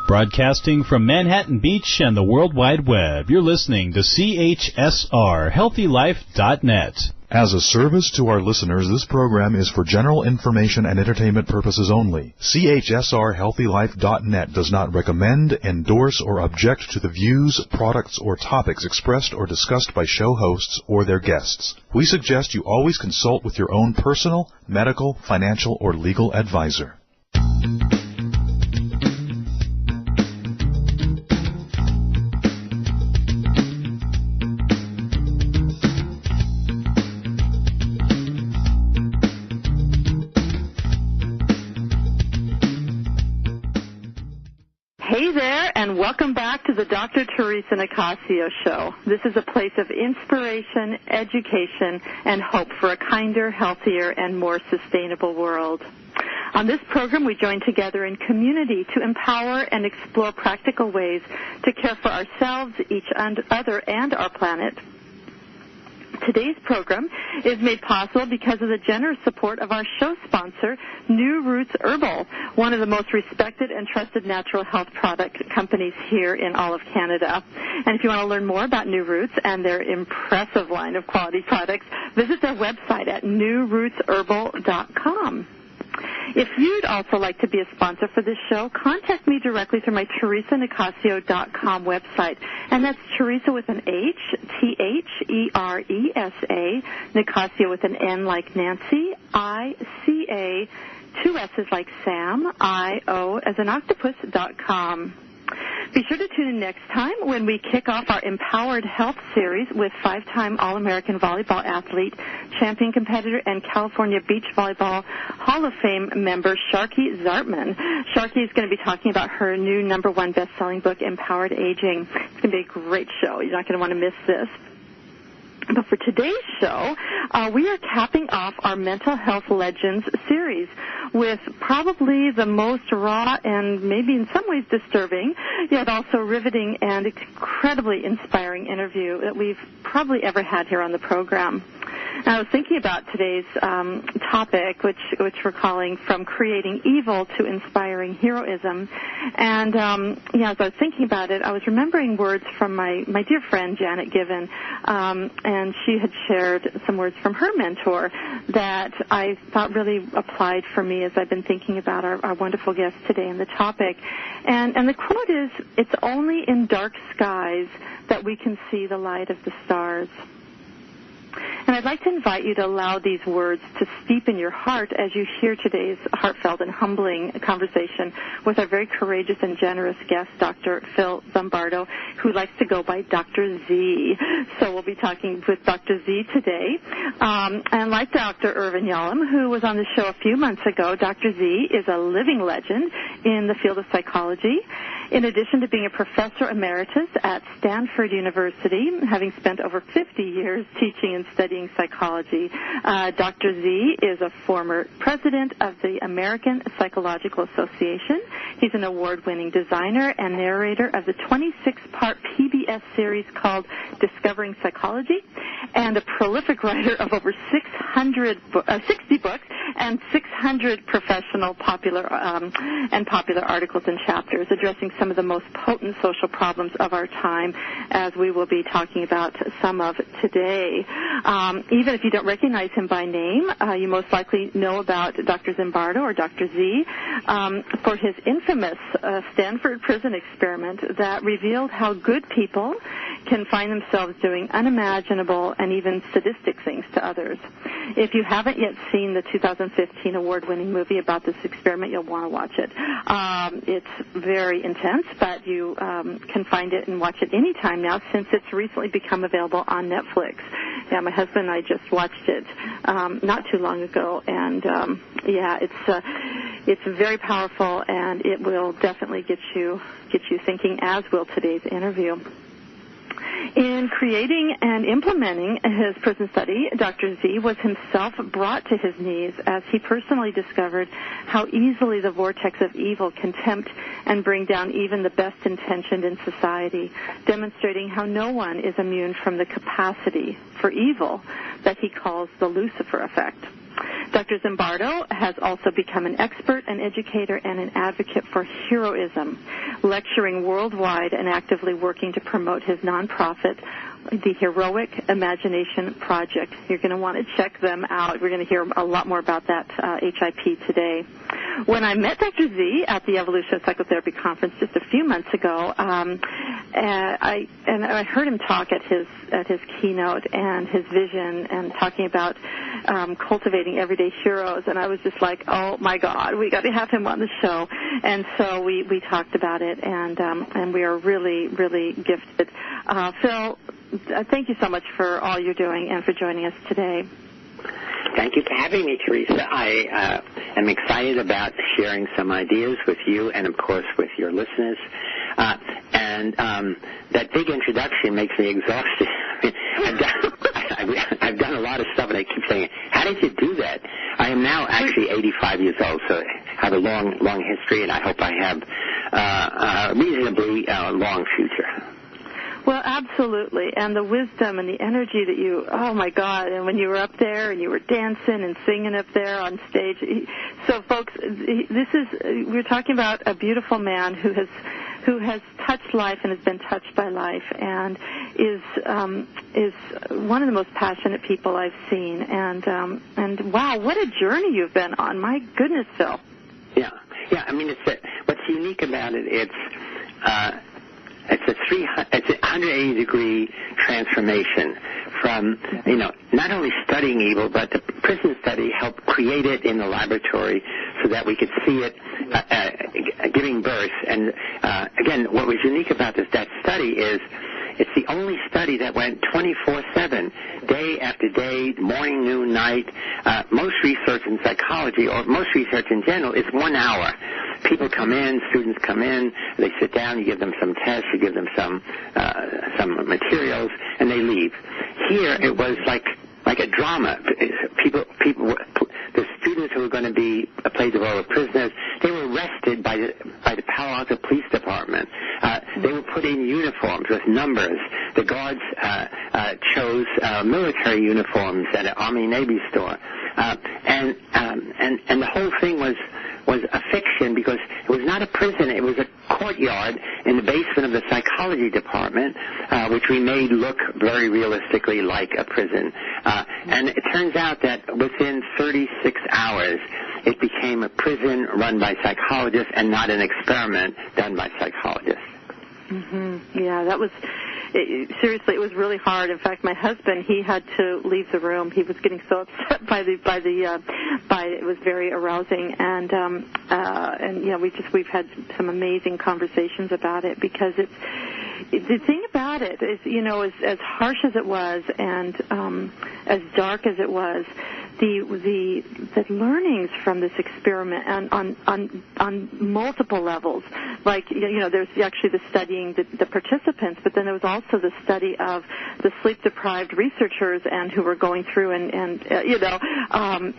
Broadcasting from Manhattan Beach and the World Wide Web, you're listening to CHSR, HealthyLife.net. As a service to our listeners, this program is for general information and entertainment purposes only. CHSR HealthyLife.net does not recommend, endorse, or object to the views, products, or topics expressed or discussed by show hosts or their guests. We suggest you always consult with your own personal, medical, financial, or legal advisor. Welcome back to the Dr. Teresa Nicasio Show. This is a place of inspiration, education, and hope for a kinder, healthier, and more sustainable world. On this program, we join together in community to empower and explore practical ways to care for ourselves, each other, and our planet. Today's program is made possible because of the generous support of our show sponsor, New Roots Herbal, one of the most respected and trusted natural health product companies here in all of Canada. And if you want to learn more about New Roots and their impressive line of quality products, visit their website at newrootsherbal.com. If you'd also like to be a sponsor for this show, contact me directly through my teresanicasio.com website. And that's Teresa with an H, T-H-E-R-E-S-A, Nicasio with an N like Nancy, I-C-A, 2 S's like Sam, I-O as an octopus.com. Be sure to tune in next time when we kick off our Empowered Health series with 5-time All-American volleyball athlete, champion competitor, and California Beach Volleyball Hall of Fame member, Sharky Zartman. Sharky is going to be talking about her new #1 best-selling book, Empowered Aging. It's going to be a great show. You're not going to want to miss this. But for today's show, we are capping off our Mental Health Legends series with probably the most raw and maybe in some ways disturbing, yet also riveting and incredibly inspiring interview that we've probably ever had here on the program. And I was thinking about today's topic, which we're calling From Creating Evil to Inspiring Heroism. And, as I was thinking about it, I was remembering words from my dear friend, Janet Given, and she had shared some words from her mentor that I thought really applied for me as I've been thinking about our wonderful guest today and the topic. And the quote is, "It's only in dark skies that we can see the light of the stars." And I'd like to invite you to allow these words to steep in your heart as you hear today's heartfelt and humbling conversation with our very courageous and generous guest, Dr. Phil Zimbardo, who likes to go by Dr. Z. So we'll be talking with Dr. Z today. And like Dr. Irvin Yalom, who was on the show a few months ago, Dr. Z is a living legend in the field of psychology. In addition to being a professor emeritus at Stanford University, having spent over 50 years teaching and studying psychology, Dr. Z is a former president of the American Psychological Association. He's an award-winning designer and narrator of the 26-part PBS series called Discovering Psychology, and a prolific writer of over 60 books and 600 professional popular articles and chapters addressing some of the most potent social problems of our time, as we will be talking about some of today. Even if you don't recognize him by name, you most likely know about Dr. Zimbardo or Dr. Z for his infamous Stanford Prison Experiment that revealed how good people can find themselves doing unimaginable and even sadistic things to others. If you haven't yet seen the 2015 award-winning movie about this experiment, you'll want to watch it. It's very intense, but you can find it and watch it anytime now since it's recently become available on Netflix. Yeah, my husband and I just watched it not too long ago, and it's very powerful, and it will definitely get you thinking, as will today's interview. In creating and implementing his prison study, Dr. Z was himself brought to his knees as he personally discovered how easily the vortex of evil can tempt and bring down even the best intentioned in society, demonstrating how no one is immune from the capacity for evil that he calls the Lucifer Effect. Dr. Zimbardo has also become an expert, an educator, and an advocate for heroism, lecturing worldwide and actively working to promote his nonprofit, the Heroic Imagination Project. You're going to want to check them out. We're going to hear a lot more about that HIP today. When I met Dr. Z at the Evolution of Psychotherapy Conference just a few months ago, I heard him talk at his keynote and his vision and talking about cultivating everyday heroes, and I was just like, oh my God, we got to have him on the show. And so we talked about it, and we are really, really gifted. Phil, thank you so much for all you're doing and for joining us today. Thank you for having me, Teresa. I am excited about sharing some ideas with you and, of course, with your listeners. That big introduction makes me exhausted. I've done a lot of stuff, and I keep saying, how did you do that? I am now actually 85 years old, so I have a long history, and I hope I have a reasonably long future. Well, absolutely, and the wisdom and the energy that you, oh my God, and when you were up there and you were dancing and singing up there on stage. So folks, we're talking about a beautiful man who has touched life and has been touched by life and is one of the most passionate people I've seen. And wow, what a journey you've been on. My goodness, Phil. Yeah, I mean, what's unique about it, it's a 180-degree transformation from, not only studying evil, but the prison study helped create it in the laboratory so that we could see it giving birth. And again, what was unique about that study is it's the only study that went 24/7, day after day, morning, noon, night. Most research in psychology, or most research in general, is 1 hour. People come in, students come in, they sit down, you give them some tests, you give them some materials, and they leave. Here, it was like a drama. The students who were going to play the role of prisoners, they were arrested by the Palo Alto Police Department. They were put in uniforms with numbers. The guards chose military uniforms at an Army-Navy store. And the whole thing was a fiction because it was not a prison. It was a courtyard in the basement of the psychology department, which we made look very realistically like a prison. And it turns out that within 36 hours, it became a prison run by psychologists and not an experiment done by psychologists. Mm-hmm. Yeah, that was... seriously, it was really hard. In fact, my husband, he had to leave the room. He was getting so upset by it was very arousing, and we've had some amazing conversations about it because the thing about it is, as harsh as it was and as dark as it was, the learnings from this experiment on multiple levels, like there's actually the studying the participants, but then there was also the study of the sleep-deprived researchers and who were going through and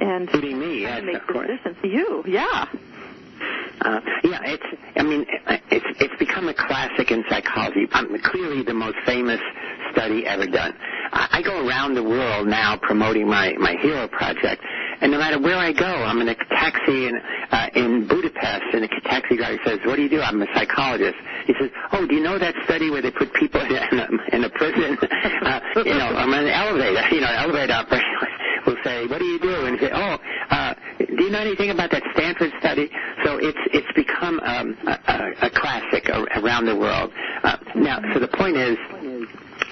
including me, yes, make of course. decisions. You, yeah. It's become a classic in psychology. Clearly the most famous study ever done. I go around the world now promoting my Hero project, and no matter where I go, I'm in a taxi in Budapest, and the taxi driver says, "What do you do?" "I'm a psychologist." He says, "Oh, do you know that study where they put people in a prison?" I'm in an elevator. An elevator operator will say, "What do you do?" And say, "Oh, do you know anything about that Stanford study?" So it's become a classic around the world. Now, so the point is,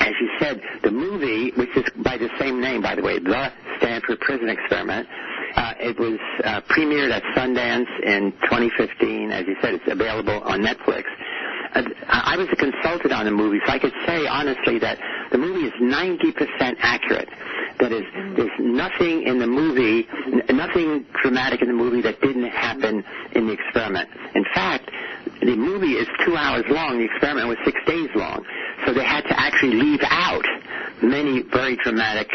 as you said, the movie, which is by the same name, by the way, The Stanford Prison Experiment, it was premiered at Sundance in 2015. As you said, it's available on Netflix. I was a consultant on the movie, so I could say honestly that the movie is 90% accurate. That is, there's nothing in the movie, nothing dramatic in the movie that didn't happen in the experiment. In fact, the movie is 2 hours long. The experiment was 6 days long. So they had to actually leave out many very dramatic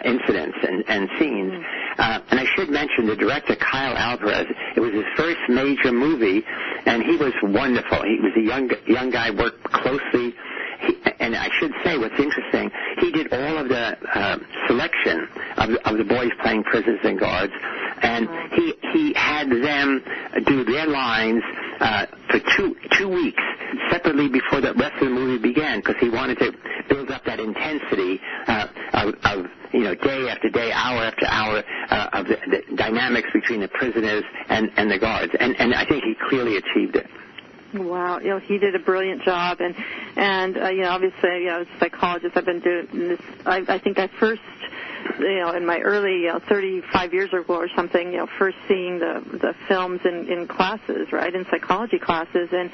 incidents and scenes. And I should mention the director, Kyle Alvarez. It was his first major movie, and he was wonderful. He was a young guy, worked closely. And I should say what's interesting, he did all of the selection of the boys playing prisoners and guards, and he had them do their lines for two weeks separately before the rest of the movie began, because he wanted to build up that intensity of day after day, hour after hour, of the dynamics between the prisoners and the guards. And I think he clearly achieved it. Wow, he did a brilliant job, and obviously, as a psychologist, I've been doing this. I think I first, in my early 35 years ago or something, first seeing the films in classes, right, in psychology classes, and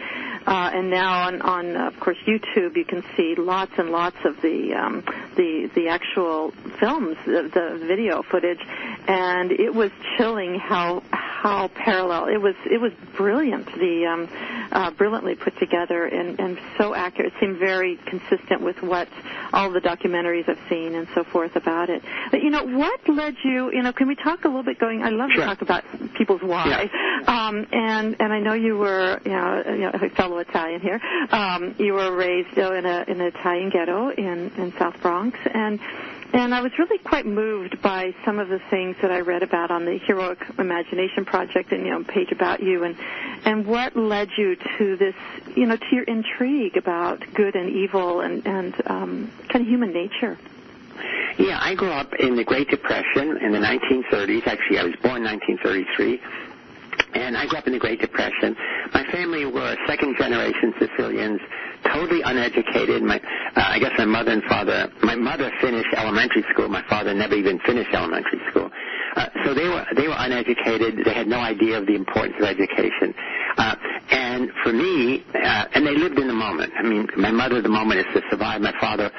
now on of course YouTube, you can see lots and lots of the actual films, the video footage, and it was chilling how parallel it was brilliant. Brilliantly put together and so accurate. It seemed very consistent with what all the documentaries I've seen and so forth about it. But, what led you, can we talk a little bit I love to talk about people's why. Yeah. And I know you were, a fellow Italian here. You were raised in an Italian ghetto in South Bronx, and I was really quite moved by some of the things that I read about on the Heroic Imagination Project and, page about you, and what led you to this, to your intrigue about good and evil and kind of human nature. Yeah, I grew up in the Great Depression in the 1930s. Actually, I was born in 1933. And I grew up in the Great Depression. My family were second-generation Sicilians, totally uneducated. I guess my mother and father. My mother finished elementary school. My father never even finished elementary school. So they were uneducated. They had no idea of the importance of education. And for me, and they lived in the moment. I mean, my mother, the moment is to survive. My father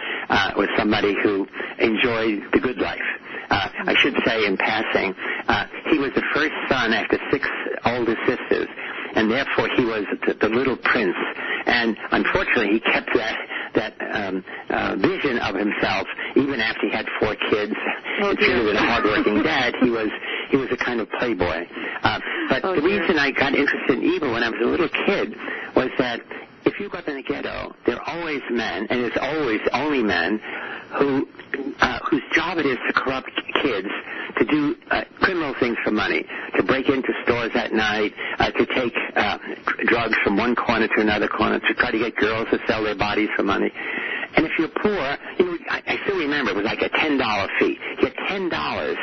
was somebody who enjoyed the good life. I should say in passing, he was the first son after 6 older sisters, and therefore he was the little prince. And unfortunately, he kept that vision of himself even after he had 4 kids. Considered a hardworking dad, he was a kind of playboy. But the reason I got interested in evil when I was a little kid was that if you grew up in the ghetto, there are always men, and it's always only men, whose job it is to corrupt kids, to do criminal things for money, to break into stores at night, to take drugs from one corner to another corner, to try to get girls to sell their bodies for money. And if you're poor, I still remember it was like a $10 fee. You get $10.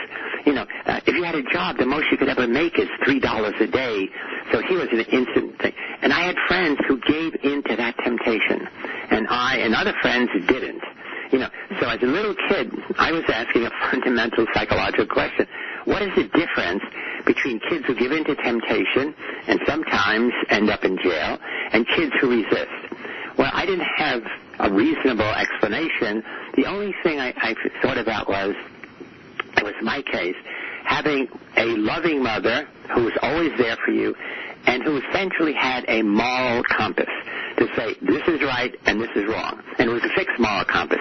If you had a job, the most you could ever make is $3 a day. So here was an instant thing. And I had friends who gave in to that temptation, and I and other friends didn't. So as a little kid, I was asking a fundamental psychological question. What is the difference between kids who give in to temptation and sometimes end up in jail and kids who resist? Well, I didn't have a reasonable explanation. The only thing I thought about was, it was my case, having a loving mother who was always there for you and who essentially had a moral compass to say this is right and this is wrong. And it was a fixed moral compass.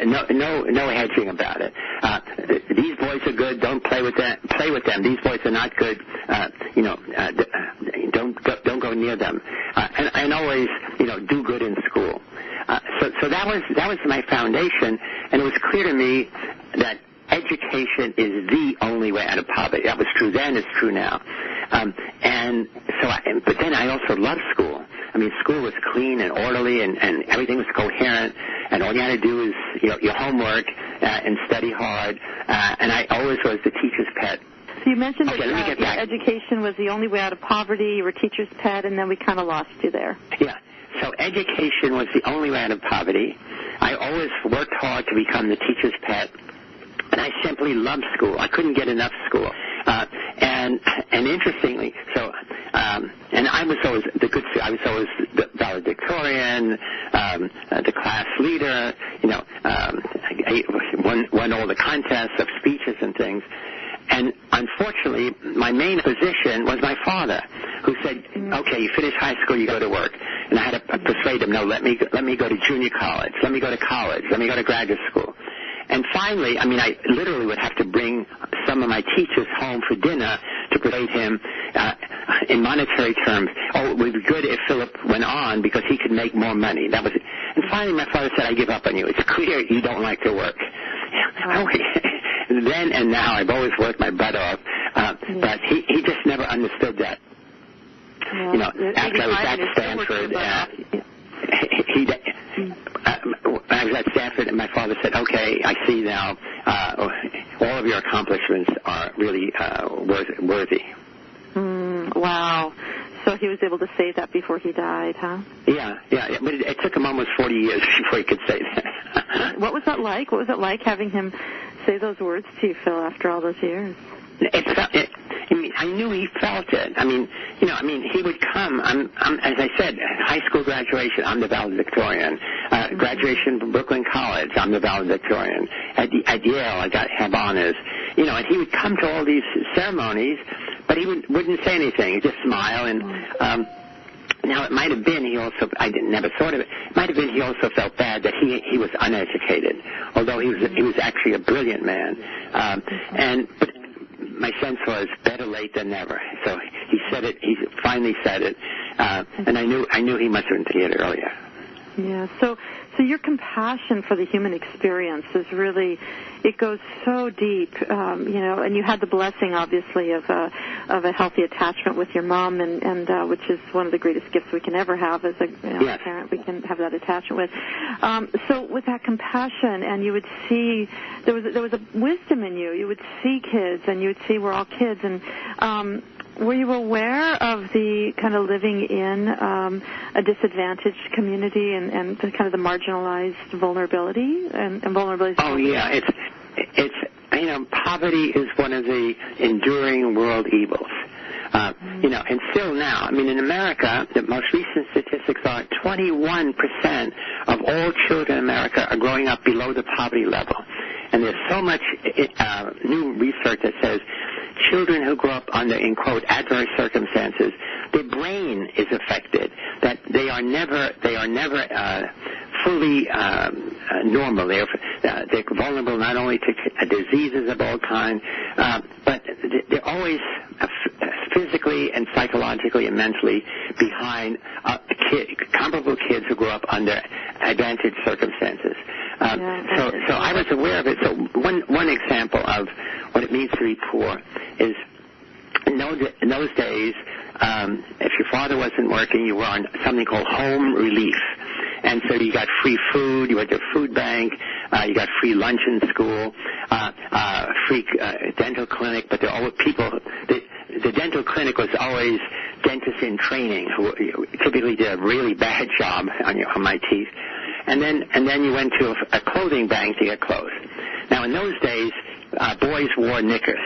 No hedging about it. These boys are good. Don't play with them. Play with them. These boys are not good. Don't go near them. And always, do good in school. So that was my foundation, and it was clear to me that education is the only way out of poverty. That was true then. It's true now. But then I also loved school. I mean, school was clean and orderly, and everything was coherent, and all you had to do is your homework and study hard. And I always was the teacher's pet. So you mentioned that education was the only way out of poverty. You were teacher's pet, and then we kind of lost you there. Yeah. So education was the only way out of poverty. I always worked hard to become the teacher's pet, and I simply loved school. I couldn't get enough school. And interestingly, and I was always I was always the valedictorian, the class leader. I won all the contests of speeches and things. And unfortunately, my main position was my father, who said, "Okay, you finish high school, you go to work." And I had to persuade him, "No, let me go to junior college. Let me go to college. Let me go to graduate school." And finally, I literally would have to bring some of my teachers home for dinner to persuade him in monetary terms. Oh, it would be good if Philip went on because he could make more money. That was it. And finally, my father said, "I give up on you. It's clear you don't like to work." Then and now, I've always worked my butt off, but he just never understood that. After I was at Stanford, I was at Stanford, and my father said, "Okay, I see now. All of your accomplishments are really worthy." Wow. So he was able to say that before he died, huh? Yeah. But it took him almost 40 years before he could say that. What was that like? What was it like having him say those words to you, Phil, after all those years? I knew he felt it. He would come. I'm as I said, high school graduation, I'm the valedictorian. Graduation from Brooklyn College, I'm the valedictorian. At Yale, I have honors. And he would come to all these ceremonies, but he wouldn't say anything. He'd just smile. And now it might have been I never thought of it. It might have been he also felt bad that he was uneducated, although he was actually a brilliant man. But my sense was better late than never. So he said it. He finally said it, and I knew he must have been it earlier. Yeah. So your compassion for the human experience is really, it goes so deep, and you had the blessing, obviously, of a healthy attachment with your mom, and which is one of the greatest gifts we can ever have as a parent. We can have that attachment with. So with that compassion, and you would see there was a wisdom in you. You would see kids, and you would see we're all kids, and were you aware of the kind of living in a disadvantaged community and the kind of the marginalized vulnerability and vulnerability? Oh yeah, it's poverty is one of the enduring world evils. And still now, in America, the most recent statistics are 21% of all children in America are growing up below the poverty level. And there's so much new research that says children who grow up under, in quote, adverse circumstances, their brain is affected, that they are never fully normal. They're vulnerable not only to diseases of all kinds, but they're always physically and psychologically and mentally behind comparable kids who grow up under advantaged circumstances. So I was aware of it. So one example of what it means to be poor is in those days, if your father wasn't working, you were on something called home relief. And so you got free food, you went to a food bank, you got free lunch in school, free dental clinic, but there are always people, the dental clinic was always dentists in training who typically did a really bad job on my teeth. And then you went to a clothing bank to get clothes. Now in those days, boys wore knickers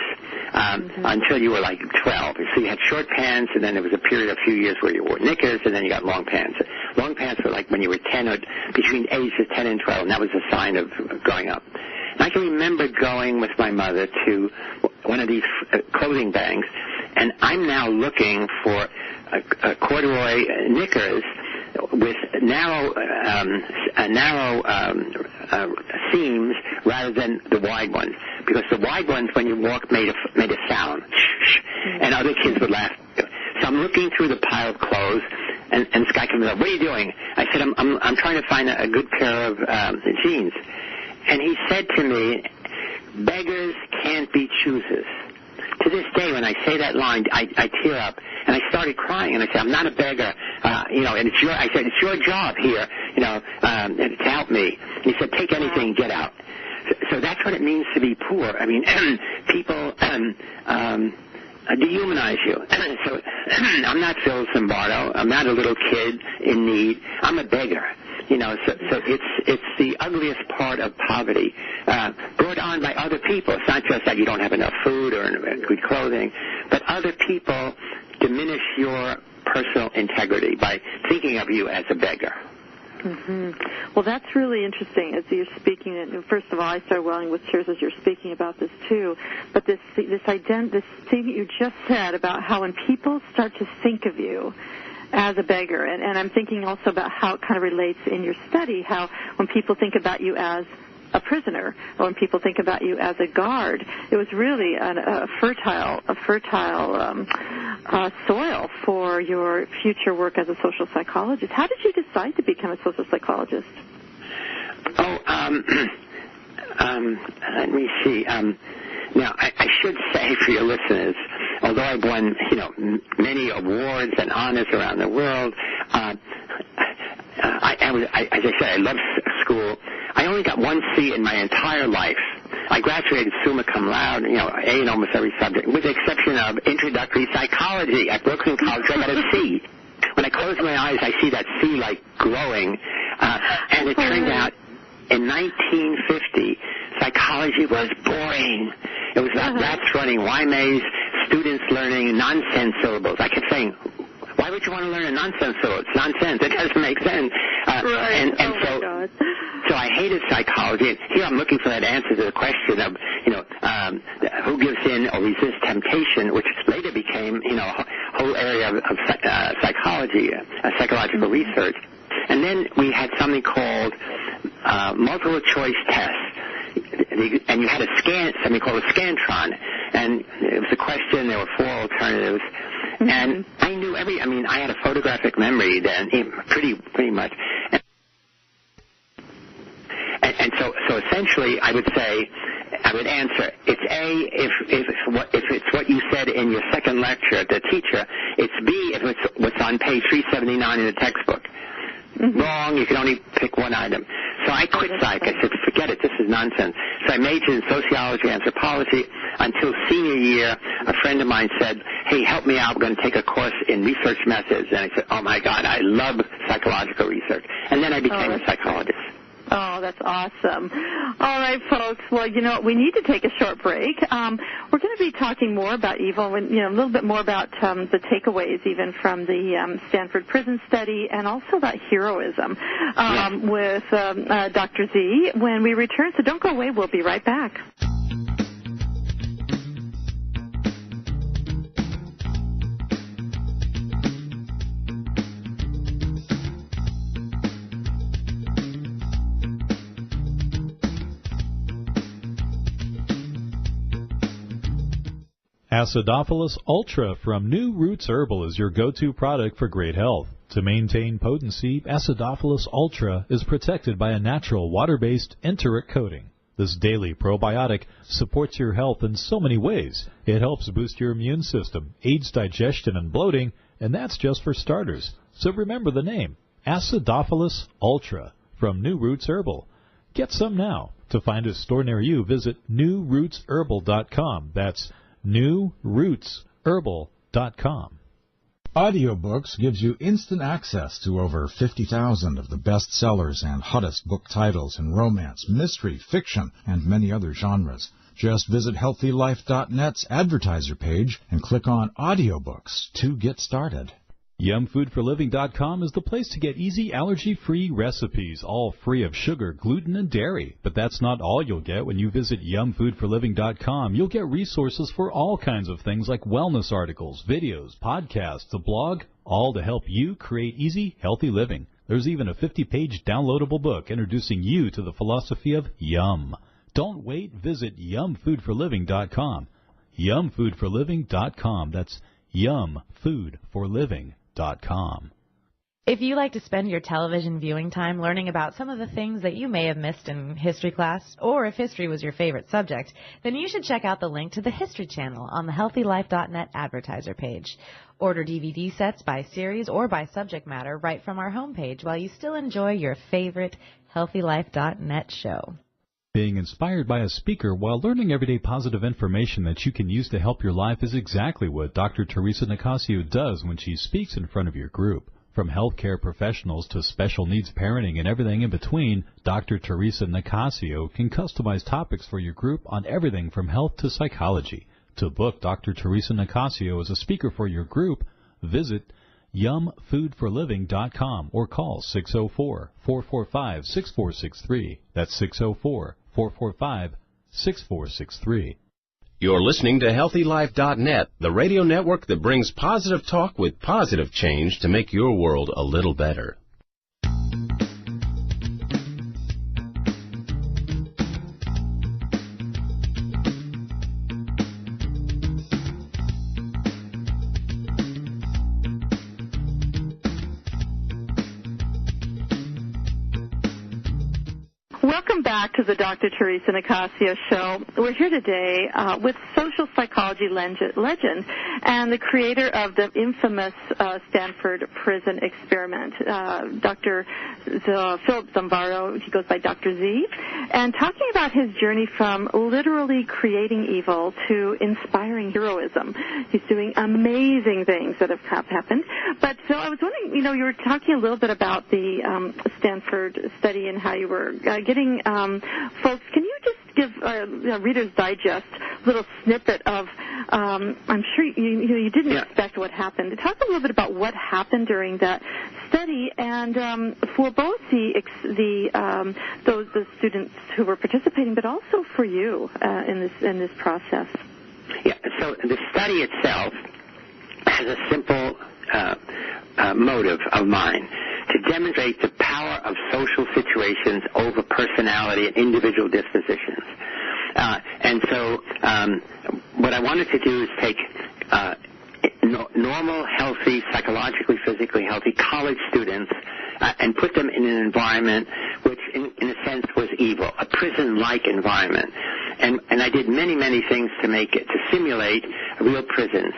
until you were like 12. So you had short pants, and then there was a period of a few years where you wore knickers, and then you got long pants. Long pants were like when you were 10 or between ages of 10 and 12, and that was a sign of growing up. And I can remember going with my mother to one of these clothing banks, and I'm now looking for corduroy knickers with narrow seams rather than the wide ones, because the wide ones, when you walked, made a sound, and other kids would laugh. So I'm looking through the pile of clothes, and this guy comes up. What are you doing? I said, I'm trying to find a good pair of jeans. And he said to me, beggars can't be choosers. To this day, when I say that line, I tear up, and I started crying, and I said, I'm not a beggar, and it's your job here, to help me. And he said, take anything and get out. So that's what it means to be poor. People dehumanize you. So I'm not Phil Zimbardo. I'm not a little kid in need. I'm a beggar. So it's the ugliest part of poverty, brought on by other people. It's not just that you don't have enough food or good clothing, but other people diminish your personal integrity by thinking of you as a beggar. Mm-hmm. Well, that's really interesting as you're speaking. And first of all, I started welling with tears as you're speaking about this too. But this thing that you just said about how when people start to think of you as a beggar, and I'm thinking also about how it kind of relates in your study, how when people think about you as a prisoner, or when people think about you as a guard, it was really a fertile soil for your future work as a social psychologist. How did you decide to become a social psychologist? Let me see. Now, I should say for your listeners, although I've won, many awards and honors around the world, as I said, I love school. I only got one C in my entire life. I graduated summa cum laude, A in almost every subject, with the exception of introductory psychology at Brooklyn College. I got a C. When I close my eyes, I see that C glowing, and it turned out in 1950, psychology was boring. It was about rats running Y-maze, students learning nonsense syllables. I kept saying, why would you want to learn a nonsense syllable? It's nonsense. It doesn't make sense. So I hated psychology. And here I'm looking for that answer to the question of, who gives in or resists temptation, which later became, a whole area of psychology, psychological research. And then we had something called multiple choice tests. And you had something called a scantron. And it was a question, there were 4 alternatives. And I knew I had a photographic memory then, pretty much. And so essentially I would say, I would answer, it's A if it's what you said in your second lecture at the teacher. It's B if it's what's on page 379 in the textbook. Wrong, you can only pick one item. So I quit psych. I said, forget it, this is nonsense. So I majored in sociology and anthropology until senior year. A friend of mine said, hey, help me out, we're going to take a course in research methods. And I said, oh my God, I love psychological research. And then I became a psychologist. Oh, that's awesome. All right, folks. Well, we need to take a short break. We're going to be talking more about evil, a little bit more about the takeaways even from the Stanford Prison Study and also about heroism with Dr. Z when we return. So don't go away. We'll be right back. Acidophilus Ultra from New Roots Herbal is your go-to product for great health. To maintain potency, Acidophilus Ultra is protected by a natural water-based enteric coating. This daily probiotic supports your health in so many ways. It helps boost your immune system, aids digestion and bloating, and that's just for starters. So remember the name, Acidophilus Ultra from New Roots Herbal. Get some now. To find a store near you, visit newrootsherbal.com. That's newrootsherbal.com. Audiobooks gives you instant access to over 50,000 of the best sellers and hottest book titles in romance, mystery, fiction, and many other genres. Just visit HealthyLife.net's advertiser page and click on Audiobooks to get started. YumFoodForLiving.com is the place to get easy, allergy-free recipes, all free of sugar, gluten, and dairy. But that's not all you'll get when you visit YumFoodForLiving.com. You'll get resources for all kinds of things like wellness articles, videos, podcasts, a blog, all to help you create easy, healthy living. There's even a 50-page downloadable book introducing you to the philosophy of Yum. Don't wait. Visit YumFoodForLiving.com. YumFoodForLiving.com. That's YumFoodForLiving.com. If you like to spend your television viewing time learning about some of the things that you may have missed in history class, or if history was your favorite subject, then you should check out the link to the History Channel on the HealthyLife.net advertiser page. Order DVD sets by series or by subject matter right from our homepage while you still enjoy your favorite HealthyLife.net show. Being inspired by a speaker while learning everyday positive information that you can use to help your life is exactly what Dr. Teresa Nicasio does when she speaks in front of your group. From healthcare professionals to special needs parenting and everything in between, Dr. Teresa Nicasio can customize topics for your group on everything from health to psychology. To book Dr. Teresa Nicasio as a speaker for your group, visit YumFoodForLiving.com or call 604-445-6463. That's 604-445-6463. You're listening to HealthyLife.net, the radio network that brings positive talk with positive change to make your world a little better. Welcome back to the Dr. Teresa Nicasio Show. We're here today with social psychology legend and the creator of the infamous Stanford Prison Experiment, Dr. Philip Zimbardo. He goes by Dr. Z, and talking about his journey from literally creating evil to inspiring heroism. He's doing amazing things that have happened. But Phil, I was wondering, you were talking a little bit about the Stanford study and how you were getting folks. Can you just give Reader's Digest a little snippet of? I'm sure you didn't expect what happened. Talk a little bit about what happened during that study, and for both the students who were participating, but also for you in this process. Yeah. So the study itself has a simple motive of mine to demonstrate the power of social situations over personality and individual dispositions. And so what I wanted to do is take normal, healthy, psychologically, physically healthy college students and put them in an environment which, in a sense, was evil, a prison-like environment. And I did many, many things to simulate real prisons.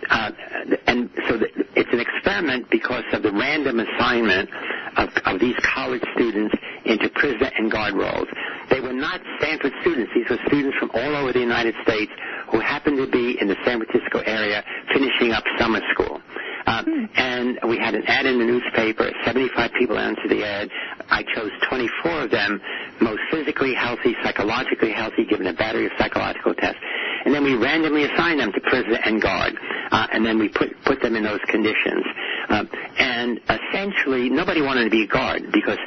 And so it's an experiment because of the random assignment of these college students into prison and guard roles. They were not Stanford students. These were students from all over the United States who happened to be in the San Francisco area finishing up summer school. And we had an ad in the newspaper. 75 people answered the ad. I chose 24 of them, most physically healthy, psychologically healthy, given a battery of psychological tests. And then we randomly assigned them to prison and guard. And then we put them in those conditions. And essentially, nobody wanted to be a guard because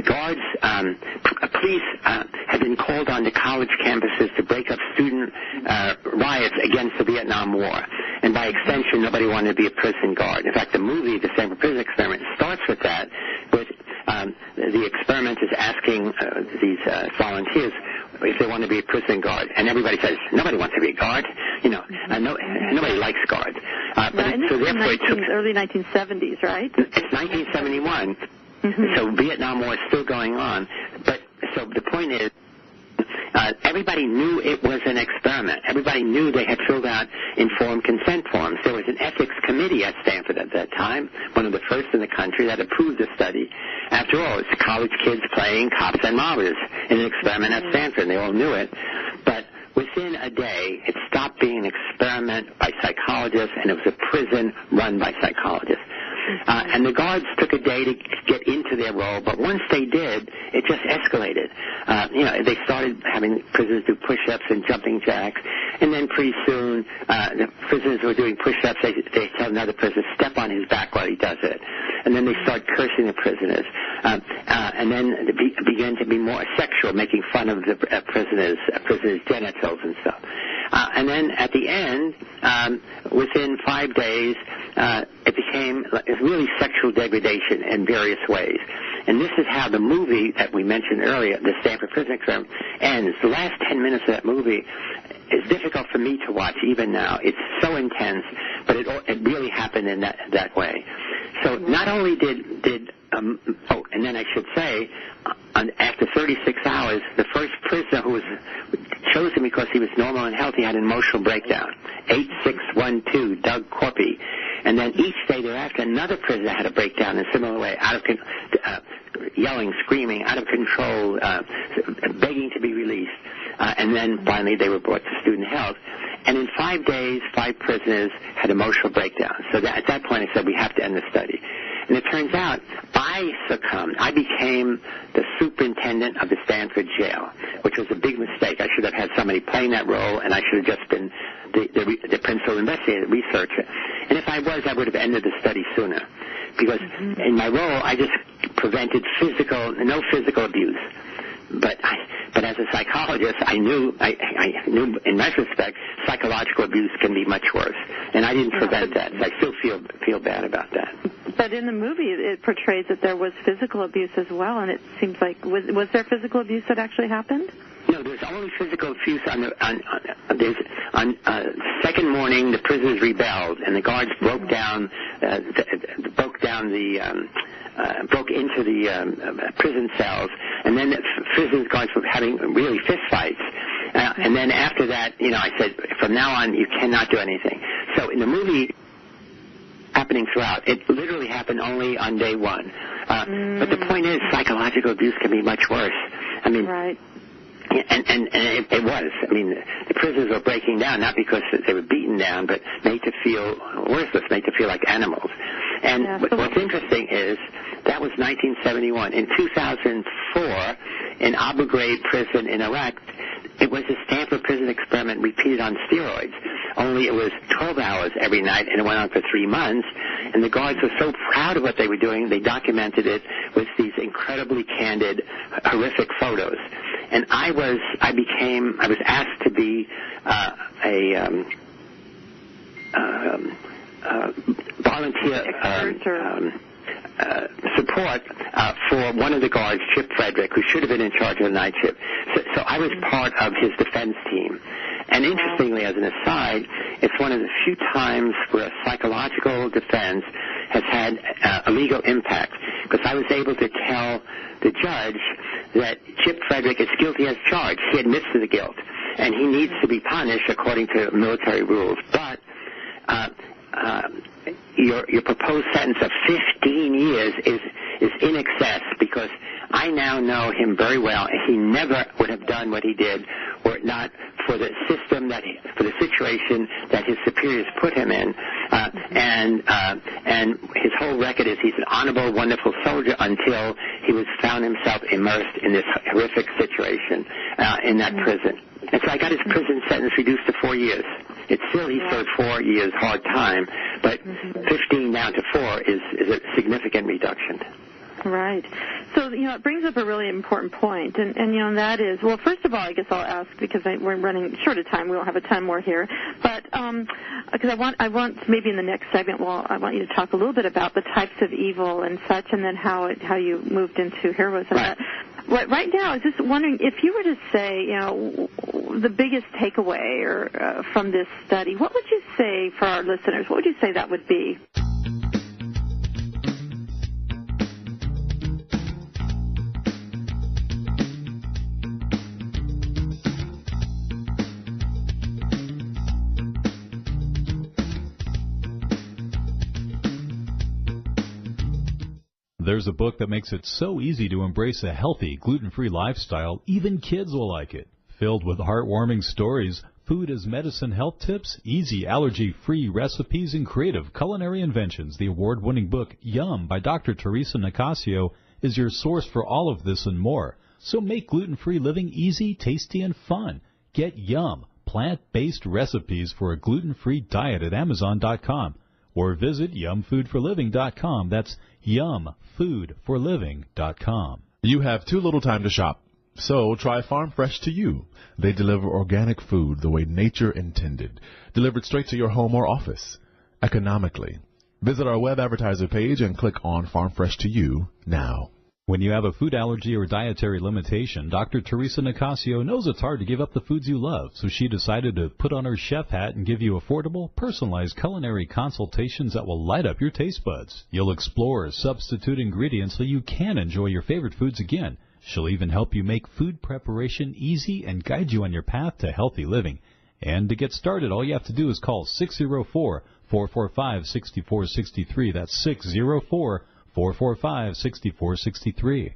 guards, police had been called on to college campuses to break up student riots against the Vietnam War. And by extension, nobody wanted to be a prison guard. In fact, the movie, The Stanford Prison Experiment, starts with that, with the experimenters asking these volunteers if they want to be a prison guard. And everybody says, nobody wants to be a guard. Nobody likes guards. So therefore it took early 1970s, right? It's 1971. Mm-hmm. So Vietnam War is still going on. But so the point is, everybody knew it was an experiment. Everybody knew they had filled out informed consent forms. There was an ethics committee at Stanford at that time, one of the first in the country, that approved the study. After all, it's college kids playing cops and mobbers in an experiment at Stanford. They all knew it. But within a day, it stopped being an experiment by psychologists, and it was a prison run by psychologists. And the guards took a day to get into their role, but once they did, it just escalated. They started having prisoners do push-ups and jumping jacks, and then pretty soon the prisoners who were doing push-ups, they tell another prisoner, step on his back while he does it. And then they start cursing the prisoners. And then it began to be more sexual, making fun of the prisoners' genitals and stuff. And then at the end, within 5 days, it became really sexual degradation in various ways. And this is how the movie that we mentioned earlier, the Stanford Prison Experiment, ends. The last 10 minutes of that movie is difficult for me to watch even now. It's so intense, but it really happened in that way. So not only did and then I should say, after 36 hours, the first prisoner who was chosen because he was normal and healthy had an emotional breakdown. 8612, Doug Corpy. And then each day thereafter, another prisoner had a breakdown in a similar way, yelling, screaming, out of control, begging to be released. And then finally they were brought to student health. And in 5 days, 5 prisoners had emotional breakdowns. So at that point I said, we have to end the study. And it turns out I succumbed. I became the superintendent of the Stanford jail, which was a big mistake. I should have had somebody playing that role, and I should have just been the principal investigator, researcher. And if I was, I would have ended the study sooner. Because in my role, I just prevented no physical abuse. But as a psychologist, I knew in retrospect, psychological abuse can be much worse, and I didn't prevent that. So I still feel bad about that. But in the movie, it portrays that there was physical abuse as well, and it seems like was there physical abuse that actually happened? No, there's only physical abuse on second morning. The prisoners rebelled, and the guards broke down the broke into the prison cells, and then the prison guards were having really fistfights. And then after that, I said, from now on, you cannot do anything. So in the movie, happening throughout, it literally happened only on day one. But the point is, psychological abuse can be much worse. I mean, right. And it was. I mean, the prisoners were breaking down, not because they were beaten down, but made to feel worthless, made to feel like animals. And what's interesting is that was 1971. In 2004, in Abu Ghraib prison in Iraq, it was a Stanford Prison Experiment repeated on steroids. Only it was 12 hours every night, and it went on for 3 months. And the guards were so proud of what they were doing, they documented it with these incredibly candid, horrific photos. And I was asked to be a volunteer support for one of the guards, Chip Frederick, who should have been in charge of the night shift. So I was part of his defense team. And interestingly, as an aside, it's one of the few times where psychological defense has had a legal impact, because I was able to tell the judge that Chip Frederick is guilty as charged. He admits to the guilt, and he needs to be punished according to military rules. But your proposed sentence of 15 years is in excess, because I now know him very well. He never would have done what he did were it not for the system for the situation that his superiors put him in, and his whole record is he's an honorable, wonderful soldier until he was found himself immersed in this horrific situation in that prison. And so I got his prison sentence reduced to 4 years. It's still, he served 4 years hard time, but 15 down to 4 is a significant reduction. Right. So, it brings up a really important point, and that is, well, first of all, I guess I'll ask, because we're running short of time, we don't have a ton more here, but because I want maybe in the next segment, I want you to talk a little bit about the types of evil and such, and then how you moved into heroism. Right. Right now, I was just wondering if you were to say, the biggest takeaway from this study, what would you say for our listeners? What would you say that would be? There's a book that makes it so easy to embrace a healthy, gluten-free lifestyle, even kids will like it. Filled with heartwarming stories, food as medicine health tips, easy allergy-free recipes, and creative culinary inventions, the award-winning book Yum by Dr. Teresa Nicasio is your source for all of this and more. So make gluten-free living easy, tasty, and fun. Get Yum, plant-based recipes for a gluten-free diet at Amazon.com. Or visit yumfoodforliving.com. That's yumfoodforliving.com. You have too little time to shop, so try Farm Fresh to You. They deliver organic food the way nature intended, delivered straight to your home or office, economically. Visit our web advertiser page and click on Farm Fresh to You now. When you have a food allergy or dietary limitation, Dr. Teresa Nicasio knows it's hard to give up the foods you love, so she decided to put on her chef hat and give you affordable, personalized culinary consultations that will light up your taste buds. You'll explore substitute ingredients so you can enjoy your favorite foods again. She'll even help you make food preparation easy and guide you on your path to healthy living. And to get started, all you have to do is call 604-445-6463. That's 604-445-6463.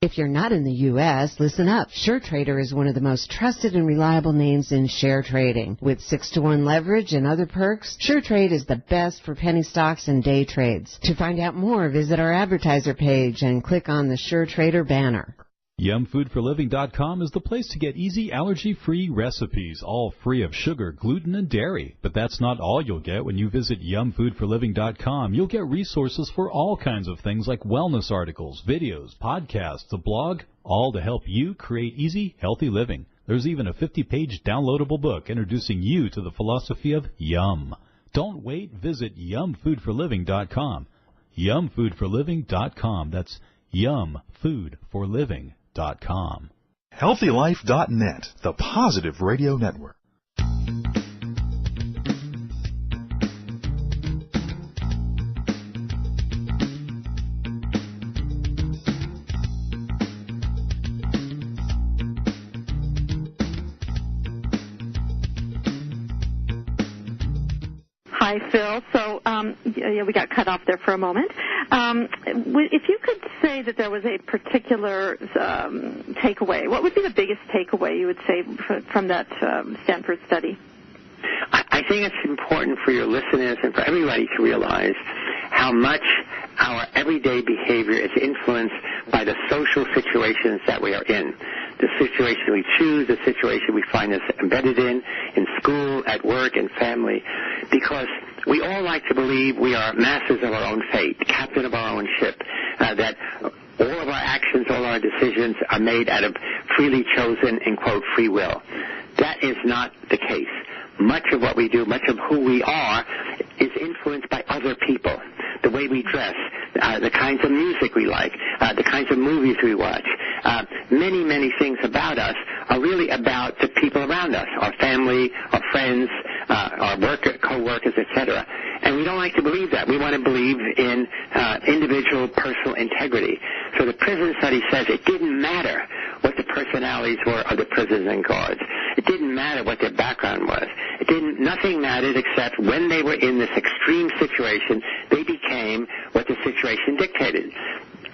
If you're not in the U.S., listen up. SureTrader is one of the most trusted and reliable names in share trading. With 6-to-1 leverage and other perks, SureTrade is the best for penny stocks and day trades. To find out more, visit our advertiser page and click on the SureTrader banner. Yumfoodforliving.com is the place to get easy, allergy-free recipes, all free of sugar, gluten, and dairy. But that's not all you'll get when you visit Yumfoodforliving.com. You'll get resources for all kinds of things like wellness articles, videos, podcasts, a blog, all to help you create easy, healthy living. There's even a 50-page downloadable book introducing you to the philosophy of Yum. Don't wait. Visit Yumfoodforliving.com. Yumfoodforliving.com. That's Yumfoodforliving.com. HealthyLife.net, the Positive Radio Network. Hi, Phil. So we got cut off there for a moment. If you could say that there was a particular takeaway, what would be the biggest takeaway you would say from that Stanford study? I think it's important for your listeners and for everybody to realize how much our everyday behavior is influenced by the social situations that we are in. The situation we choose, the situation we find us embedded in school, at work, and family, because we all like to believe we are masters of our own fate, captain of our own ship, that all of our actions, all our decisions are made out of freely chosen, in quote, free will. That is not the case. Much of what we do, much of who we are, is influenced by other people. The way we dress, the kinds of music we like, the kinds of movies we watch. Many, many things about us are really about the people around us, our family, our friends, our co-workers, etc. And we don't like to believe that. We want to believe in individual personal integrity. So the prison study says it didn't matter what the personalities were of the prisoners and guards. It didn't matter what their background was. Nothing mattered except when they were in this extreme situation, they became what the situation dictated.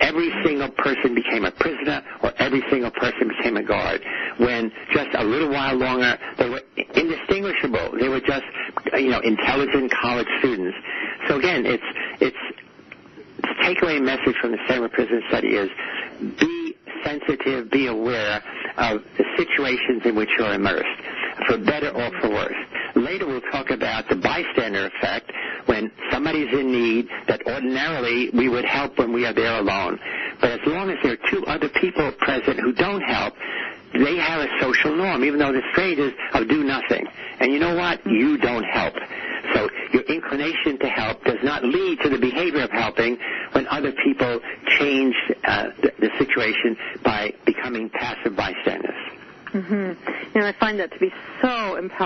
Every single person became a prisoner, or every single person became a guard. When just a little while longer, they were indistinguishable. They were just, intelligent college students. So again, it's the takeaway message from the Stanford Prison Study is be sensitive, be aware of the situations in which you're immersed, for better or for worse. Later we'll talk about the bystander effect, when somebody's in need that ordinarily we would help when we are there alone. But as long as there are two other people present who don't help, they have a social norm, even though the strangers of do nothing. And you know what? You don't help. So your inclination to help does not lead to the behavior of helping when other people change the situation by becoming passive bystanders. Mm-hmm. I find that to be so important.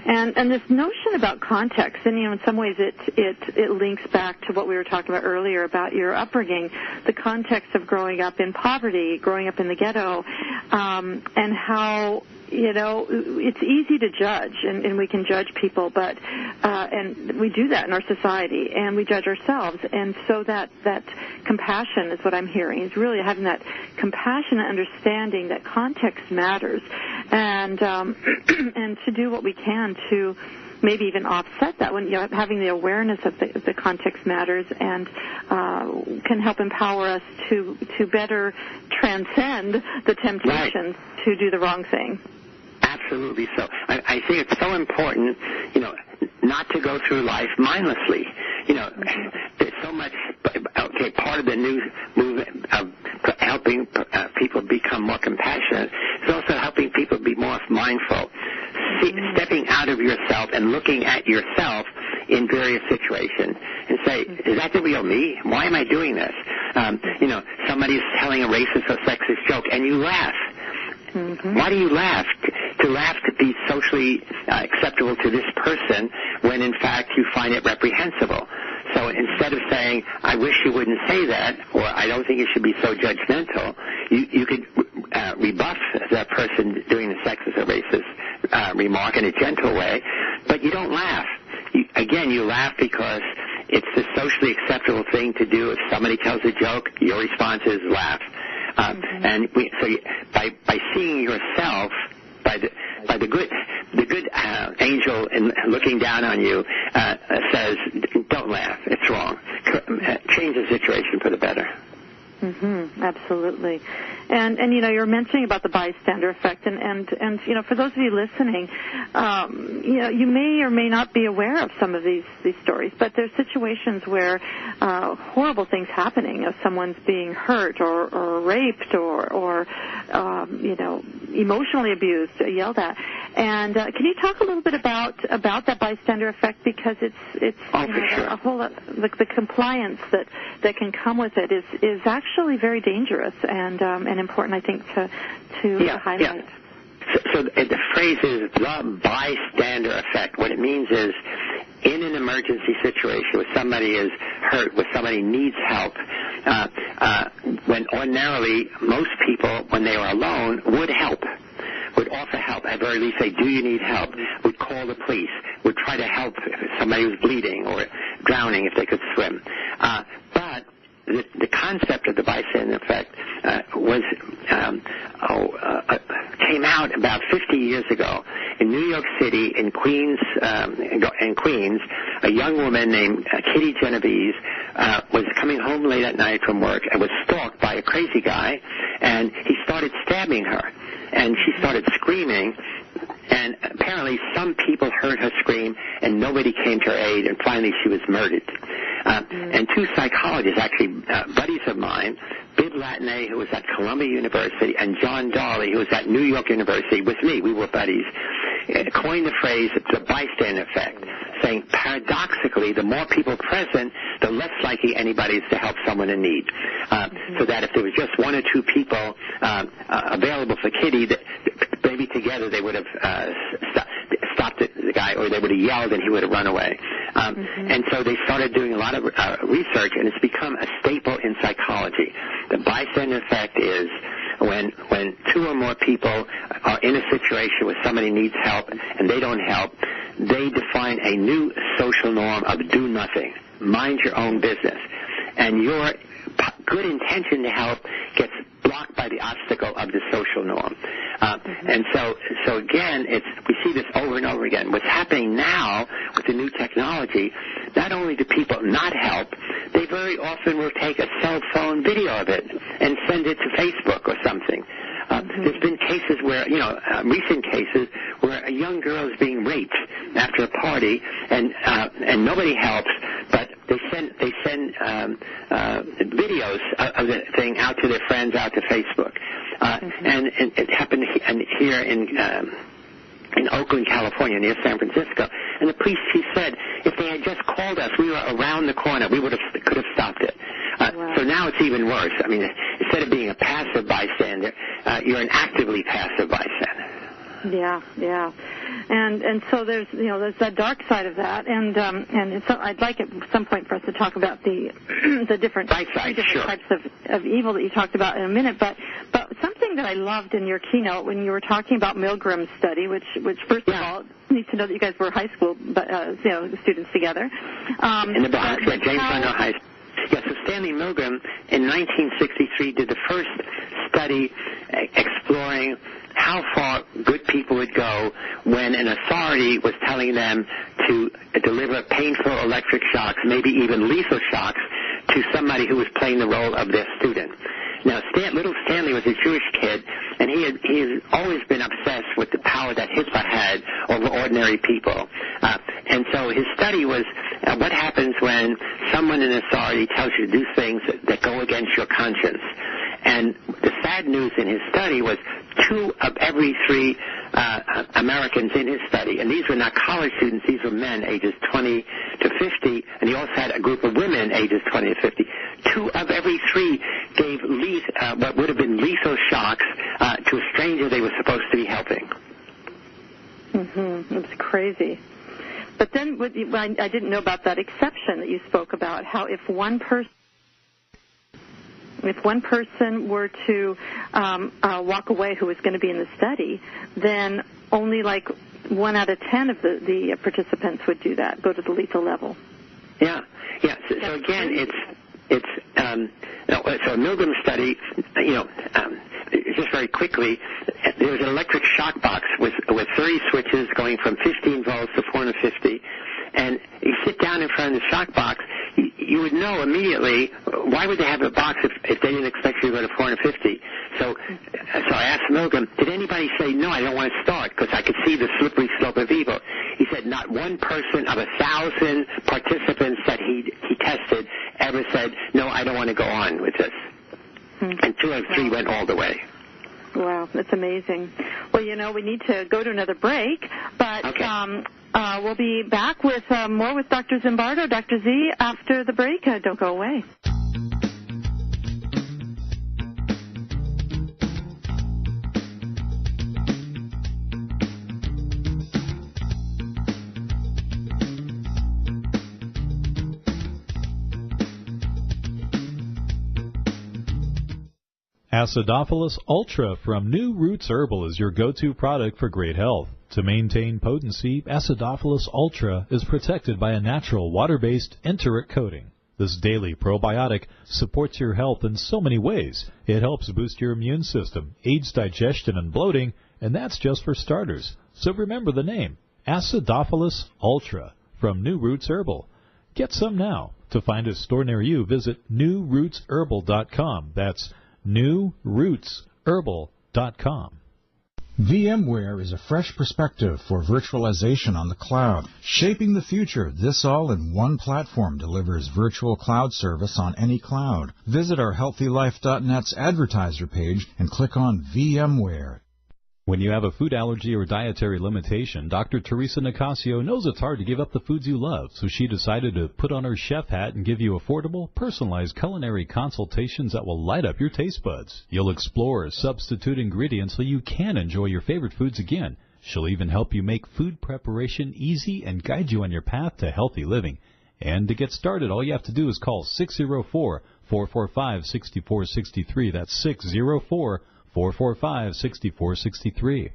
And this notion about context, and in some ways it links back to what we were talking about earlier about your upbringing, the context of growing up in poverty, growing up in the ghetto, and how it's easy to judge, and we can judge people, but and we do that in our society, and we judge ourselves, and so that compassion is what I'm hearing, is really having that compassionate understanding that context matters, and and to do what we can to maybe even offset that, when having the awareness of the context matters, and can help empower us to better transcend the temptations to do the wrong thing. Absolutely so. I think it's so important, not to go through life mindlessly. There's so much, part of the new movement of helping people become more compassionate is also helping people be more mindful. Stepping out of yourself and looking at yourself in various situations and say, is that the real me? Why am I doing this? Somebody's telling a racist or sexist joke and you laugh. Mm-hmm. Why do you laugh? To laugh to be socially acceptable to this person when in fact you find it reprehensible. So instead of saying, I wish you wouldn't say that, or I don't think you should be so judgmental, you could rebuff that person doing the sexist or racist remark in a gentle way, but you don't laugh. You laugh because it's the socially acceptable thing to do. If somebody tells a joke, your response is laugh. And by seeing yourself, by the good angel in looking down on you says, don't laugh, it's wrong. Change the situation for the better. Absolutely. And you're mentioning about the bystander effect, and for those of you listening, you may or may not be aware of some of these stories, but there's situations where horrible things happening, someone's being hurt or raped or emotionally abused, yelled at. And can you talk a little bit about that bystander effect, because it's sure. a whole lot, the compliance that can come with it is actually very dangerous and important, I think, to highlight. Yeah. So the phrase is the bystander effect. What it means is, in an emergency situation where somebody is hurt, where somebody needs help, when ordinarily most people, when they are alone, would help, would offer help, at very least say, do you need help, would call the police, would try to help if somebody was bleeding or drowning if they could swim. But the concept of the bystander effect came out about 50 years ago in New York City, in Queens. A young woman named Kitty Genovese was coming home late at night from work and was stalked by a crazy guy, and he started stabbing her, and she started screaming. And apparently some people heard her scream, and nobody came to her aid, and finally she was murdered. And two psychologists, actually buddies of mine, Bill Latney, who was at Columbia University, and John Darley, who was at New York University with me, we were buddies, coined the phrase the bystander effect, saying paradoxically, the more people present, the less likely anybody is to help someone in need. So that if there was just one or two people available for Kitty, maybe together they would have stopped the guy, or they would have yelled and he would have run away. And so they started doing a lot of research, and it's become a staple in psychology. The bystander effect is when two or more people are in a situation where somebody needs help and they don't help, they define a new social norm of do nothing, mind your own business. And your good intention to help gets blocked by the obstacle of the social norm. And so again, we see this over and over again. What's happening now with the new technology, not only do people not help, they very often will take a cell phone video of it and send it to Facebook or something. There's been cases where, recent cases where a young girl is being raped after a party, and nobody helps, but they send videos of the thing out to their friends, out to Facebook. And it happened here in Oakland, California, near San Francisco. And the police chief said, if they had just called us, we were around the corner, we could have stopped it. So now it's even worse. I mean, instead of being a passive bystander, you're an actively passive bystander. Yeah. And so there's that dark side of that, and so I'd like at some point for us to talk about the different types of evil that you talked about in a minute. But something that I loved in your keynote when you were talking about Milgram's study, which first of all, need to know that you guys were high school students together. In the Bronx, James Monroe High School. Yes, so Stanley Milgram in 1963 did the first study exploring how far good people would go when an authority was telling them to deliver painful electric shocks, maybe even lethal shocks, to somebody who was playing the role of their student. Now, little Stanley was a Jewish kid, and he had always been obsessed with the power that Hitler had over ordinary people. And so his study was what happens when someone in authority tells you to do things that go against your conscience. And the sad news in his study was 2 of every 3 Americans in his study, and these were not college students, these were men ages 20 to 50, and he also had a group of women ages 20 to 50. 2 of every 3 gave what would have been lethal shocks to a stranger they were supposed to be helping. It's crazy. But then I didn't know about that exception that you spoke about, how if one person were to walk away who was going to be in the study, then only like 1 out of 10 of the participants would do that, go to the lethal level. Yeah. So again, so a Milgram study, just very quickly, there was an electric shock box with 30 switches going from 15 volts to 450, and you sit down in front of the shock box, you would know immediately why would they have a box if they didn't expect you to go to 450. So I asked Milgram, did anybody say, no, I don't want to start because I could see the slippery slope of evil? He said not one person of 1,000 participants that he tested ever said, no, I don't want to go on with this. And 2 of 3 went all the way. Wow, that's amazing. Well, we need to go to another break, but okay. We'll be back with more with Dr. Zimbardo, Dr. Z, after the break. Don't go away. Acidophilus Ultra from New Roots Herbal is your go-to product for great health. To maintain potency, Acidophilus Ultra is protected by a natural water-based enteric coating. This daily probiotic supports your health in so many ways. It helps boost your immune system, aids digestion and bloating, and that's just for starters. So remember the name, Acidophilus Ultra, from New Roots Herbal. Get some now. To find a store near you, visit newrootsherbal.com. That's newrootsherbal.com. VMware is a fresh perspective for virtualization on the cloud. Shaping the future, this all in one platform delivers virtual cloud service on any cloud. Visit our healthylife.net's advertiser page and click on VMware. When you have a food allergy or dietary limitation, Dr. Teresa Nicasio knows it's hard to give up the foods you love, so she decided to put on her chef hat and give you affordable, personalized culinary consultations that will light up your taste buds. You'll explore substitute ingredients so you can enjoy your favorite foods again. She'll even help you make food preparation easy and guide you on your path to healthy living. And to get started, all you have to do is call 604-445-6463. That's 604-445-6463.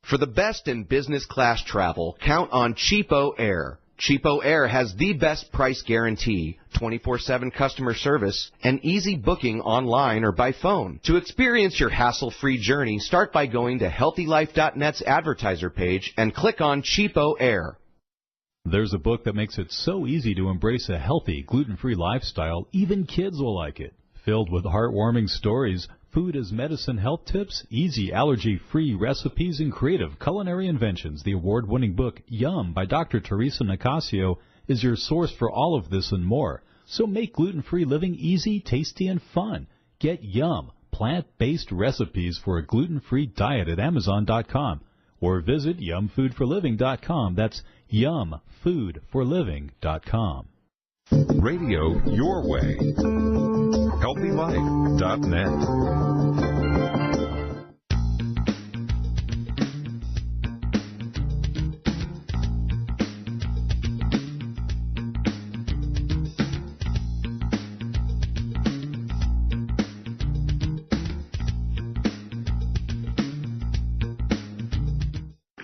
For the best in business class travel, count on Cheapo Air. Cheapo Air has the best price guarantee, 24/7 customer service, and easy booking online or by phone. To experience your hassle-free journey, start by going to HealthyLife.net's advertiser page and click on Cheapo Air. There's a book that makes it so easy to embrace a healthy, gluten-free lifestyle, even kids will like it. Filled with heartwarming stories, food as medicine health tips, easy allergy-free recipes, and creative culinary inventions, the award-winning book Yum by Dr. Teresa Nicasio is your source for all of this and more. So make gluten-free living easy, tasty, and fun. Get Yum, plant-based recipes for a gluten-free diet at Amazon.com or visit yumfoodforliving.com. That's yumfoodforliving.com. Radio your way. HealthyLife.net.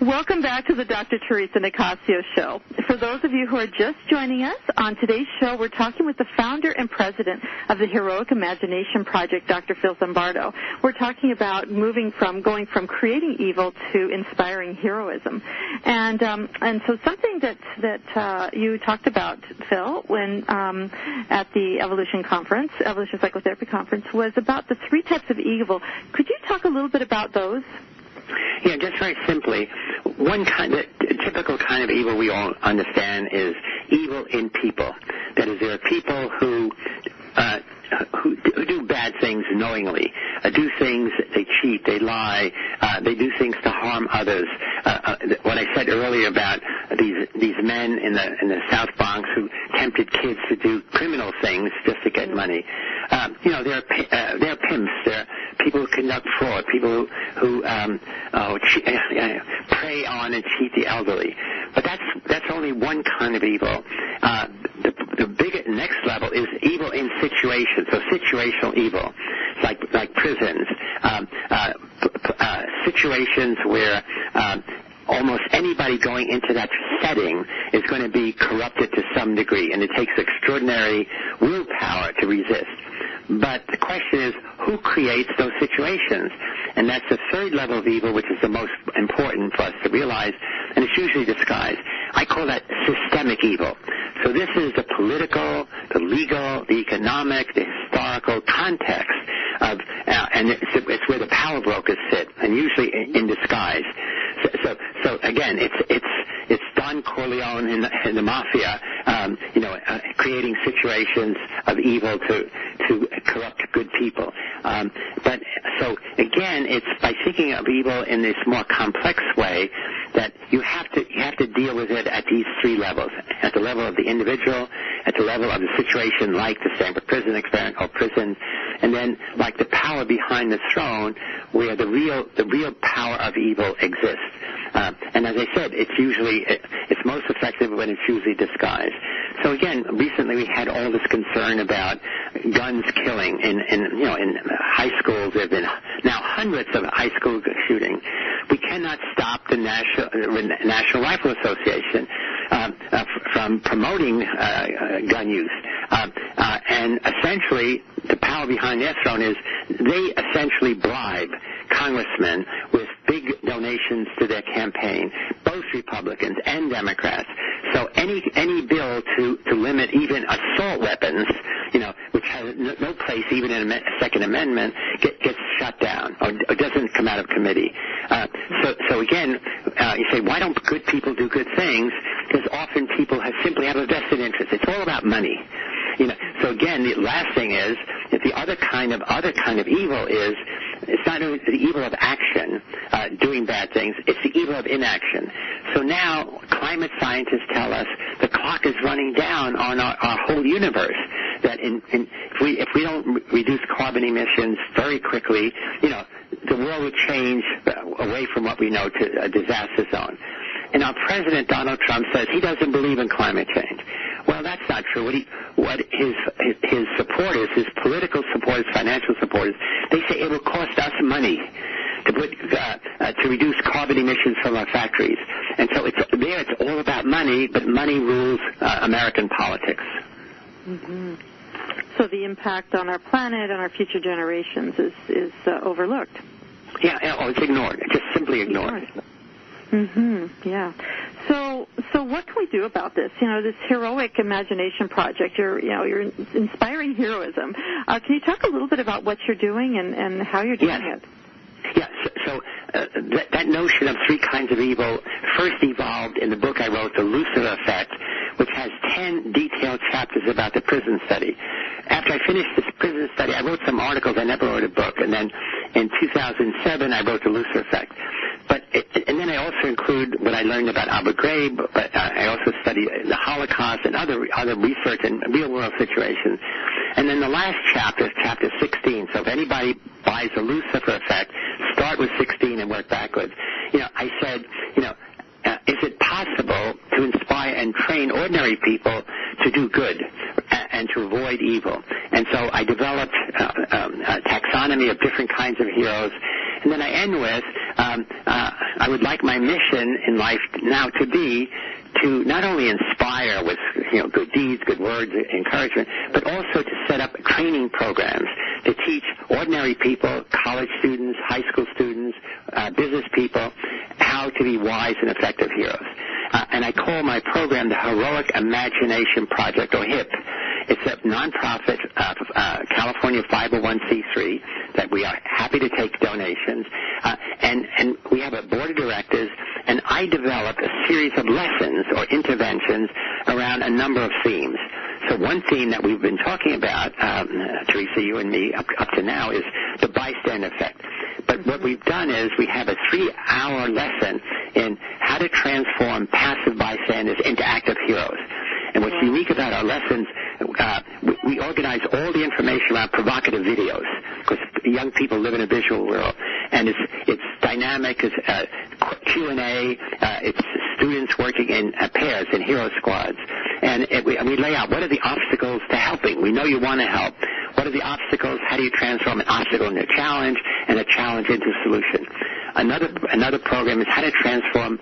Welcome back to the Dr. Teresa Nicasio Show. For those of you who are just joining us, on today's show we're talking with the founder and president of the Heroic Imagination Project, Dr. Phil Zimbardo. We're talking about going from creating evil to inspiring heroism. And so something that you talked about, Phil, when at the Evolution Psychotherapy Conference, was about the three types of evil. Could you talk a little bit about those? Yeah, just very simply, a typical kind of evil we all understand is evil in people. That is, there are people who do bad things knowingly, do things, they cheat, they lie, they do things to harm others. What I said earlier about these men in the South Bronx who tempted kids to do criminal things just to get money. They're pimps. They're people who conduct fraud, people who prey on and cheat the elderly. But that's only one kind of evil. The bigger next level is evil in situations. So situational evil, like prisons, situations where almost anybody going into that setting is going to be corrupted to some degree, and it takes extraordinary willpower to resist. But the question is, who creates those situations? And that's the third level of evil, which is the most important for us to realize, and it's usually disguised. I call that systemic evil. So this is the political, the legal, the economic, the historical context of, and it's where the power brokers sit, and usually in disguise. So again, it's Don Corleone in the mafia, creating situations of evil to corrupt good people. But so again, it's by thinking of evil in this more complex way that you have to deal with it at these three levels: at the level of the individual, at the level of the situation, like the Stanford Prison Experiment or prison, and then like the power behind the throne, where the real power of evil exists. And as I said, it's most effective when it's usually disguised. So again, recently we had all this concern about guns killing in high schools. There have been now hundreds of high school shootings. We cannot stop the National Rifle Association from promoting gun use. And essentially, the power behind their throne is they essentially bribe congressmen with big donations to their campaign, both Republicans and Democrats. So any bill to limit even assault weapons, which has no place even in a Second Amendment, gets shut down or doesn't come out of committee. So again, you say, why don't good people do good things? Because often people simply have a vested interest. It's all about money. So again, the last thing is that the other kind of evil is, it's not only the evil of action, doing bad things, it's the evil of inaction. So now climate scientists tell us the clock is running down on our whole universe, that if we don't reduce carbon emissions very quickly, the world would change away from what we know to a disaster zone. And our president, Donald Trump, says he doesn't believe in climate change. Well, that's not true. What his supporters, his political supporters, financial supporters, they say it will cost us money to reduce carbon emissions from our factories. And so it's all about money, but money rules American politics. Mm-hmm. So the impact on our planet and our future generations is overlooked. Yeah, it's ignored. Just simply ignored. Mm-hmm. Yeah. So what can we do about this? This heroic imagination project. You're inspiring heroism. Can you talk a little bit about what you're doing and how you're doing it? Yes. So that notion of three kinds of evil first evolved in the book I wrote, The Lucifer Effect, which has 10 detailed chapters about the prison study. After I finished this prison study, I wrote some articles. I never wrote a book. And then in 2007, I wrote The Lucifer Effect. And then I also include what I learned about Abu Ghraib, but I also study the Holocaust and other research in real-world situations. And then the last chapter is chapter 16. So if anybody buys The Lucifer Effect, start with 16 and work backwards. I said, is it possible to inspire and train ordinary people to do good and to avoid evil? And so I developed a taxonomy of different kinds of heroes. And then I end with, I would like my mission in life now to be to not only inspire with good deeds, good words, encouragement, but also to set up training programs to teach ordinary people, college students, high school students, business people, how to be wise and effective heroes. And I call my program the Heroic Imagination Project, or HIP. It's a nonprofit California 501c3 that we are happy to take donations. And we have a board of directors, and I developed a series of lessons or interventions around a number of themes. So one theme that we've been talking about, Teresa, you and me, up to now, is the bystander effect. But what we've done is we have a 3-hour lesson in how to transform passive bystanders into active heroes. And what's unique about our lessons, we organize all the information around provocative videos, because young people live in a visual world. And it's dynamic, it's Q&A, it's students working in pairs, in hero squads. And we lay out what are the obstacles to helping. We know you want to help. What are the obstacles? How do you transform an obstacle into a challenge and a challenge into a solution? Another program is how to transform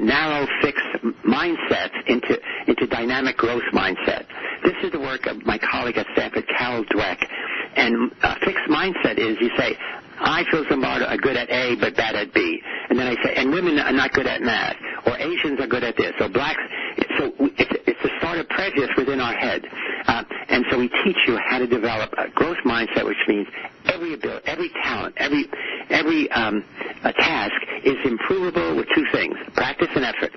narrow, fixed mindsets into dynamic growth mindset. This is the work of my colleague at Stanford, Carol Dweck. And a fixed mindset is you say, I feel Zimbardo are good at A but bad at B. And then I say, and women are not good at math, or Asians are good at this, or blacks. So it's a start of prejudice within our head. And so we teach you how to develop a growth mindset, which means every ability, every talent, every task is improvable with two things, practice and effort.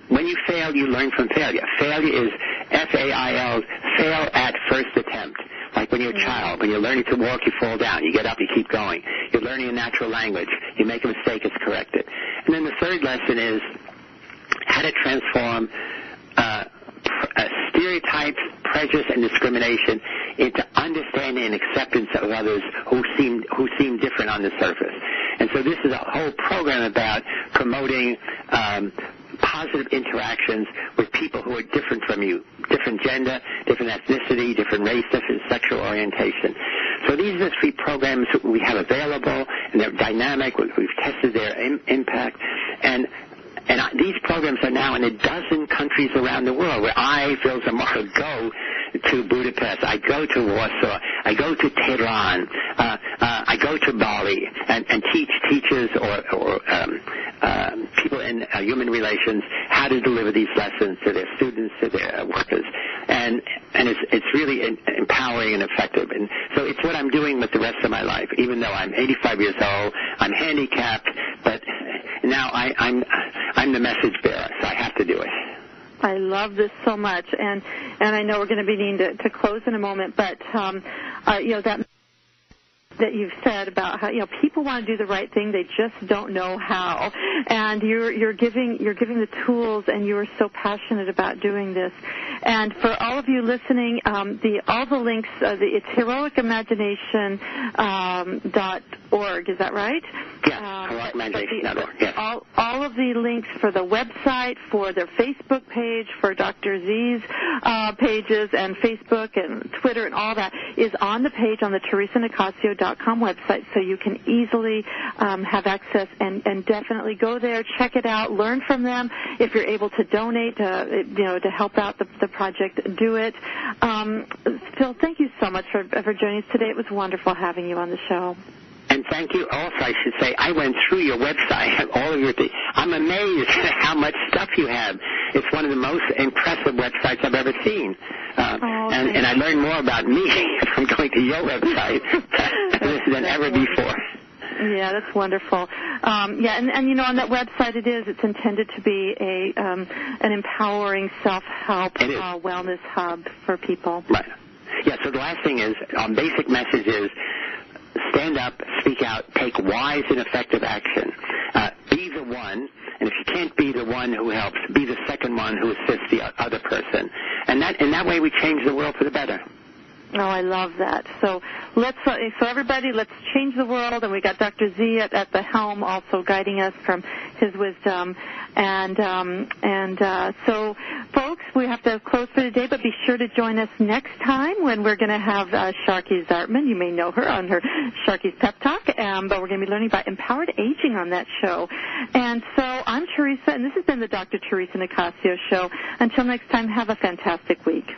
When you fail, you learn from failure. Failure is F-A-I-L, fail at first attempt. Like when you're a child, when you're learning to walk, you fall down. You get up, you keep going. You're learning a natural language. You make a mistake, it's corrected. And then the third lesson is how to transform stereotypes, prejudice, and discrimination into understanding and acceptance of others who seem different on the surface. And so this is a whole program about promoting positive interactions with people who are different from you, different gender, different ethnicity, different race, different sexual orientation. So these are the 3 programs we have available, and they're dynamic. We've tested their impact, These programs are now in 12 countries around the world, where I, Phil Zimbardo, go to Budapest, I go to Warsaw, I go to Tehran, I go to Bali and teach teachers or people in human relations how to deliver these lessons to their students, to their workers. And it's really empowering and effective. And so it's what I'm doing with the rest of my life, even though I'm 85 years old, I'm handicapped, but now I'm the message bearer, so I have to do it. I love this so much, and I know we're going to be needing to close in a moment, but that you've said about how people want to do the right thing, they just don't know how, and you're giving the tools, and you are so passionate about doing this. And for all of you listening, all the links, it's heroicimagination.org, is that right? Yes, heroicimagination.org. Yes. All of the links for the website, for their Facebook page, for Dr. Z's pages, and Facebook and Twitter and all that is on the page on the TeresaNicasio.com website, so you can easily have access and definitely go there, check it out, learn from them. If you're able to donate, to help out the project, do it. Phil, thank you so much for joining us today. It was wonderful having you on the show. And thank you. Also, I should say, I went through your website, all of your things. I'm amazed at how much stuff you have. It's one of the most impressive websites I've ever seen. And I learned more about me from going to your website than ever before. Yeah, that's wonderful. And on that website it's intended to be an empowering self-help wellness hub for people. Right. Yeah, so the last thing is, basic message is, stand up, speak out, take wise and effective action. Be the one, and if you can't be the one who helps, be the second one who assists the other person. And that way we change the world for the better. Oh, I love that. So everybody, let's change the world. And we got Dr. Z at the helm, also guiding us from his wisdom. So, folks, we have to close for today, but be sure to join us next time when we're going to have Sharky Zartman. You may know her on her Sharky's Pep Talk, but we're going to be learning about empowered aging on that show. And so I'm Teresa, and this has been the Dr. Teresa Nicasio Show. Until next time, have a fantastic week.